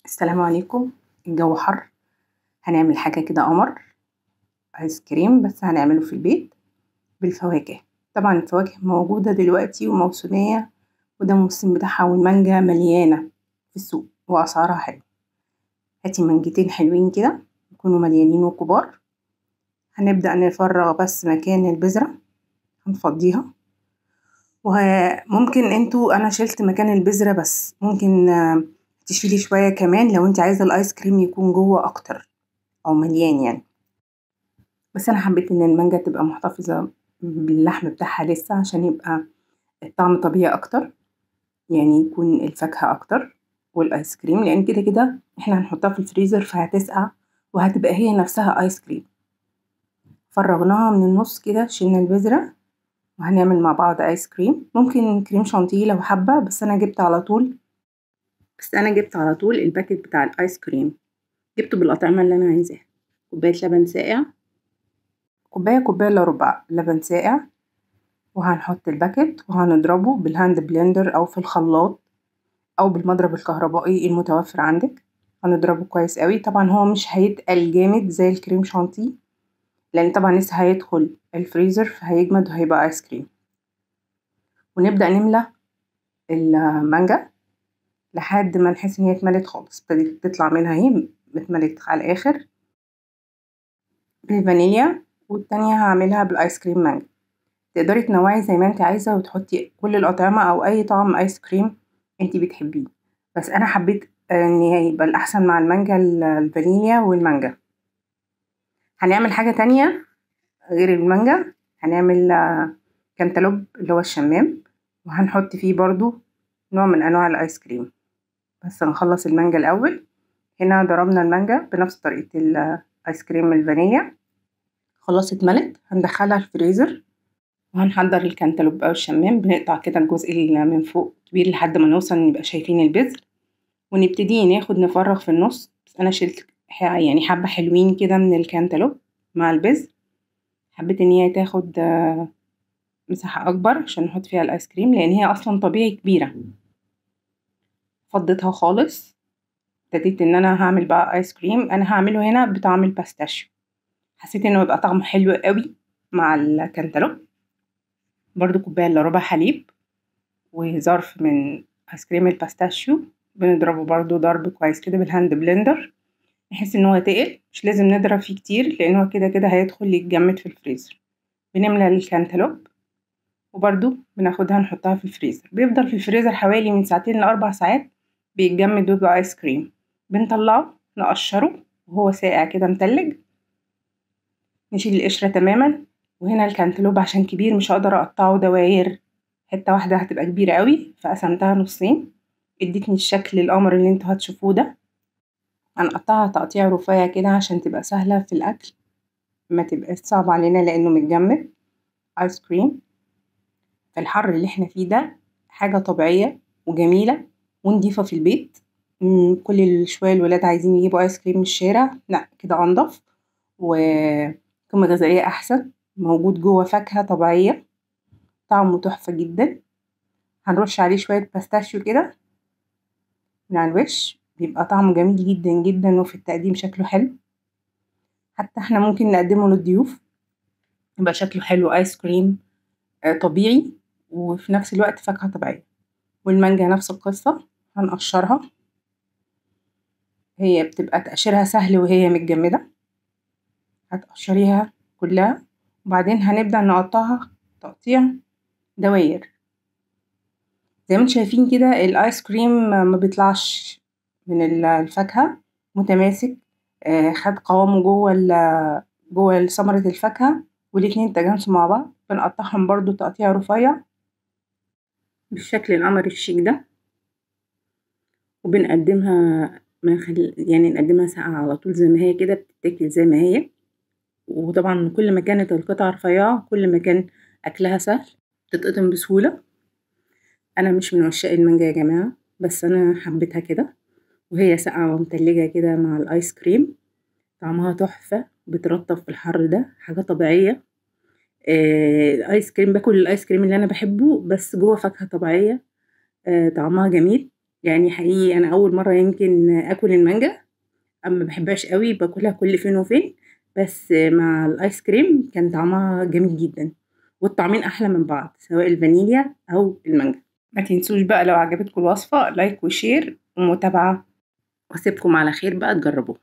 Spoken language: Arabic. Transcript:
السلام عليكم. الجو حر، هنعمل حاجة كده قمر. آيس كريم بس هنعمله في البيت بالفواكه. طبعا الفواكه موجودة دلوقتي وموسمية، وده الموسم بتاعها، والمانجا مليانة في السوق وأسعارها حلوة. هاتي مانجتين حلوين كده يكونوا مليانين وكبار. هنبدأ نفرغ بس مكان البذرة، هنفضيها. وممكن أنا شلت مكان البذرة، بس ممكن تشيلي شوية كمان لو انت عايزة الآيس كريم يكون جوه أكتر أو مليان يعني. بس أنا حبيت إن المانجا تبقى محتفظة باللحم بتاعها لسه، عشان يبقى الطعم طبيعي أكتر، يعني يكون الفاكهة أكتر والآيس كريم، لأن كده كده احنا هنحطها في الفريزر فهتسقع وهتبقى هي نفسها آيس كريم. فرغناها من النص كده، شلنا البذرة، وهنعمل مع بعض آيس كريم. ممكن كريم شانتيه لو حابة، بس أنا جبت على طول الباكت بتاع الآيس كريم. جبته بالأطعمة اللي أنا عايزاها. كوباية لبن ساقع، كوباية إلا ربع لبن ساقع، وهنحط الباكت وهنضربه بالهاند بلندر أو في الخلاط أو بالمضرب الكهربائي المتوفر عندك. هنضربه كويس قوي. طبعا هو مش هيتقل جامد زي الكريم شانتيه، لأن طبعا لسه هيدخل الفريزر فهيجمد وهيبقى آيس كريم. ونبدأ نملى المانجا لحد ما نحس إن هي اتملت خالص، ابتدت تطلع منها اهي، اتملت على الآخر بالفانيليا. والتانية هعملها بالآيس كريم مانجا. تقدري تنوعي زي ما انت عايزة وتحطي كل الأطعمة أو أي طعم آيس كريم انت بتحبيه، بس أنا حبيت إن يبقى الأحسن مع المانجا الفانيليا والمانجا. هنعمل حاجة تانية غير المانجا، هنعمل كانتالوب اللي هو الشمام، وهنحط فيه برضو نوع من أنواع الآيس كريم. بس نخلص المانجا الأول. هنا ضربنا المانجا بنفس طريقة الآيس كريم الفانيليا، خلاص اتملت. هندخلها الفريزر وهنحضر الكنتالوب أو الشمام. بنقطع كده الجزء اللي من فوق كبير لحد ما نوصل نبقى شايفين البذر، ونبتدي ناخد نفرغ في النص. بس أنا شلت يعني حبة حلوين كده من الكنتالوب مع البذر. حبيت إن هي تاخد مساحة أكبر عشان نحط فيها الآيس كريم، لأن هي أصلا طبيعي كبيرة. فضيتها خالص. ابتديت إن أنا هعمل بقى آيس كريم. أنا هعمله هنا بطعم الباستاشيو، حسيت إنه يبقى طعمه حلو قوي مع الكنتالوب. برضو كوباية إلا ربع حليب وظرف من آيس كريم الباستاشيو. بنضربه برضو ضرب كويس كده بالهاند بلندر، نحس ان هو تقل. مش لازم نضرب فيه كتير لان هو كده كده هيدخل يتجمد في الفريزر. بنملى الكانتالوب وبرضو بناخدها نحطها في الفريزر. بيفضل في الفريزر حوالي من 2 ل4 ساعات، بيتجمد ويبقى آيس كريم. بنطلعه نقشره وهو ساقع كده متلج، نشيل القشرة تماما. وهنا الكانتالوب عشان كبير مش هقدر اقطعه دواير، حتة واحدة هتبقى كبيرة قوي، فقسمتها نصين. ادتني الشكل القمر اللي انتوا هتشوفوه ده. هنقطعها تقطيع رفيع كده عشان تبقى سهلة في الأكل، ما تبقاش صعب علينا لأنه متجمد. آيس كريم في الحر اللي احنا فيه ده حاجة طبيعية وجميلة ونضيفة في البيت. كل شوية الولاد عايزين يجيبوا آيس كريم من الشارع، لا كده أنضف وقيمة غذائية أحسن. موجود جوه فاكهة طبيعية، طعمه تحفة جدا. هنرش عليه شوية باستاشيو كده من على الوش، بيبقى طعمه جميل جدا جدا، وفي التقديم شكله حلو. حتى احنا ممكن نقدمه للضيوف، يبقى شكله حلو. آيس كريم طبيعي وفي نفس الوقت فاكهة طبيعية. والمانجا نفس القصة، هنقشرها. هي بتبقى تقشيرها سهل وهي متجمدة، هتقشريها كلها وبعدين هنبدأ نقطعها تقطيع دواير. زي ما انتم شايفين كده الآيس كريم ما بيطلعش من الفاكهة متماسك، خد قوامه جوه ثمرة الفاكهة، والاتنين تجانسوا مع بعض. بنقطعهم برضو تقطيع رفيع بالشكل القمر الشيك ده، وبنقدمها يعني نقدمها ساقعة على طول زي ما هي كده، بتتاكل زي ما هي. وطبعا كل ما كانت القطعة رفيعة كل ما كان أكلها سهل، بتتقطم بسهولة. أنا مش من عشاق المانجا يا جماعة، بس أنا حبيتها كده وهي ساقعة ومتلجة كده مع الآيس كريم. طعمها تحفة، بترطب في الحر ده، حاجة طبيعية. الآيس كريم، باكل الآيس كريم اللي أنا بحبه بس جوه فاكهة طبيعية. طعمها جميل. يعني حقيقي أنا أول مرة يمكن آكل المانجا، أما بحبهاش قوي، باكلها كل فين وفين، بس مع الآيس كريم كان طعمها جميل جدا، والطعمين أحلى من بعض سواء الفانيليا أو المانجا. ما تنسوش بقى لو عجبتكم الوصفة لايك وشير ومتابعة، وأسيبكم على خير بقى تجربوها.